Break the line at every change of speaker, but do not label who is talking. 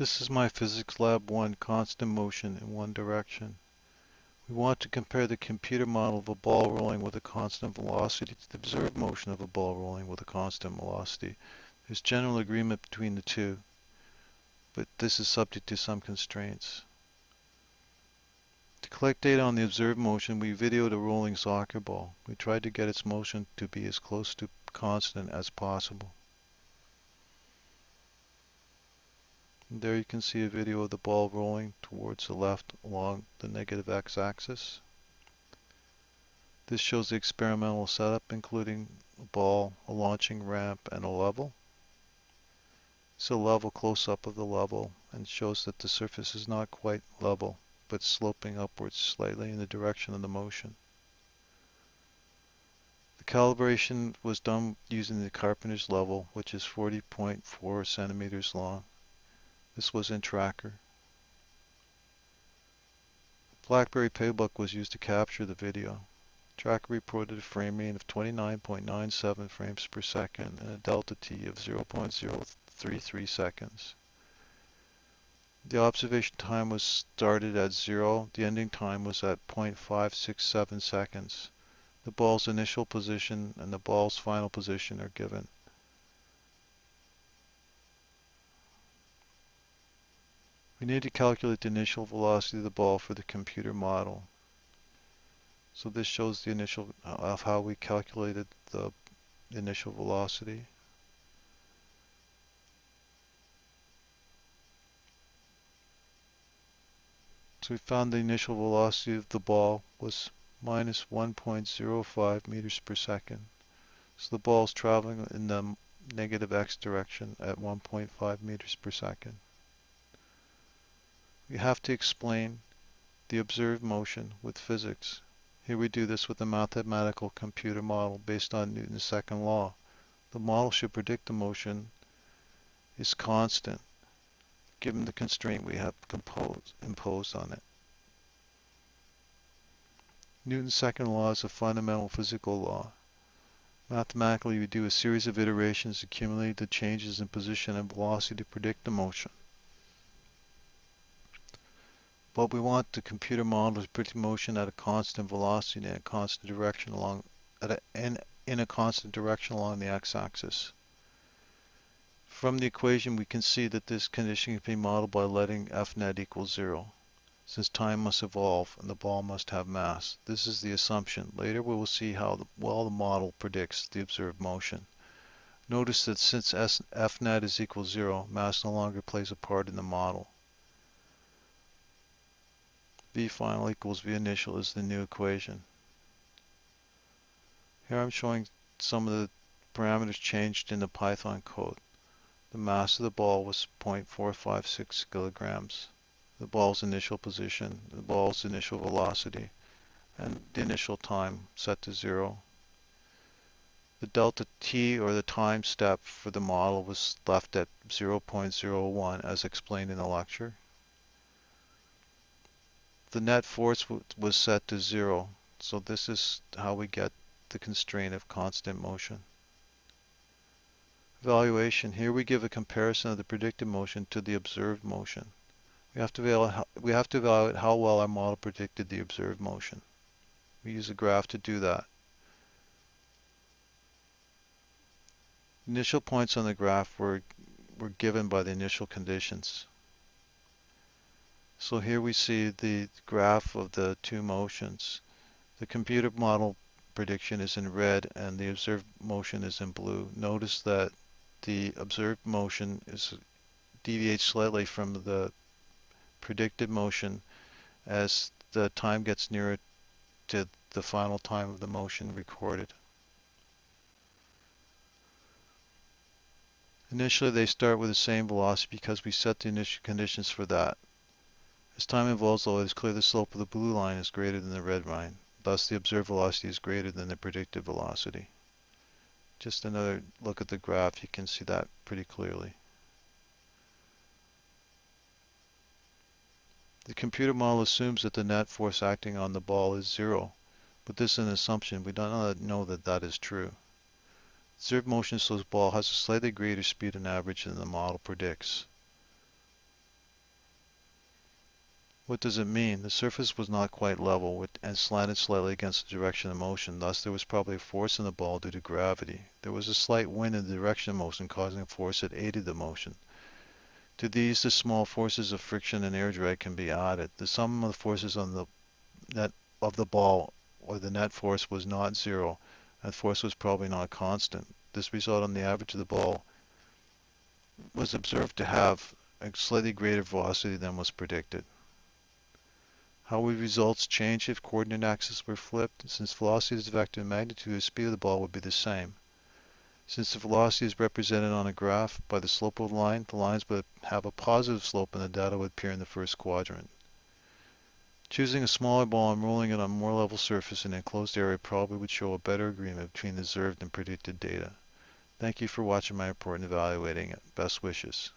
This is my Physics Lab 1 constant motion in one direction. We want to compare the computer model of a ball rolling with a constant velocity to the observed motion of a ball rolling with a constant velocity. There's general agreement between the two, but this is subject to some constraints. To collect data on the observed motion, we videoed a rolling soccer ball. We tried to get its motion to be as close to constant as possible. And there you can see a video of the ball rolling towards the left along the negative x-axis. This shows the experimental setup, including a ball, a launching ramp, and a level. It's a level close-up of the level and shows that the surface is not quite level, but sloping upwards slightly in the direction of the motion. The calibration was done using the carpenter's level, which is 40.4 centimeters long. This was in Tracker. BlackBerry Playbook was used to capture the video. Tracker reported a frame rate of 29.97 frames per second and a delta T of 0.033 seconds. The observation time was started at 0. The ending time was at 0.567 seconds. The ball's initial position and the ball's final position are given. We need to calculate the initial velocity of the ball for the computer model. So this shows the initial of how we calculated the initial velocity. So we found the initial velocity of the ball was minus 1.05 meters per second. So the ball is traveling in the negative x direction at 1.5 meters per second. We have to explain the observed motion with physics. Here we do this with a mathematical computer model based on Newton's second law. The model should predict the motion is constant, given the constraint we have imposed on it. Newton's second law is a fundamental physical law. Mathematically, we do a series of iterations to accumulate the changes in position and velocity to predict the motion. But we want the computer model to predict motion at a constant velocity and a constant direction along in a constant direction along the x-axis. From the equation, we can see that this condition can be modeled by letting f net equal 0, since time must evolve and the ball must have mass. This is the assumption. Later we will see how well the model predicts the observed motion. Notice that since f net is equal 0, mass no longer plays a part in the model. V final equals V initial is the new equation. Here I'm showing some of the parameters changed in the Python code. The mass of the ball was 0.456 kilograms. The ball's initial position, the ball's initial velocity, and the initial time set to 0. The delta t, or the time step for the model, was left at 0.01 as explained in the lecture. The net force was set to 0, so this is how we get the constraint of constant motion. Evaluation. Here we give a comparison of the predicted motion to the observed motion. We have to evaluate how well our model predicted the observed motion. We use a graph to do that. Initial points on the graph were given by the initial conditions. So here we see the graph of the two motions. The computer model prediction is in red and the observed motion is in blue. Notice that the observed motion deviates slightly from the predicted motion as the time gets nearer to the final time of the motion recorded. Initially they start with the same velocity because we set the initial conditions for that. As time evolves, though, it is clear the slope of the blue line is greater than the red line. Thus, the observed velocity is greater than the predicted velocity. Just another look at the graph, you can see that pretty clearly. The computer model assumes that the net force acting on the ball is 0, but this is an assumption. We do not know that that is true. Observed motion shows the ball has a slightly greater speed on average than the model predicts. What does it mean? The surface was not quite level and slanted slightly against the direction of motion, thus there was probably a force in the ball due to gravity. There was a slight wind in the direction of motion, causing a force that aided the motion. To these, the small forces of friction and air drag can be added. The sum of the forces on the net of the ball, or the net force, was not zero, and the force was probably not constant. This result on the average of the ball was observed to have a slightly greater velocity than was predicted. How would results change if coordinate axes were flipped? Since velocity is a vector, the magnitude and speed of the ball would be the same. Since the velocity is represented on a graph by the slope of the line, the lines would have a positive slope and the data would appear in the first quadrant. Choosing a smaller ball and rolling it on a more level surface in an enclosed area probably would show a better agreement between the observed and predicted data. Thank you for watching my report and evaluating it. Best wishes.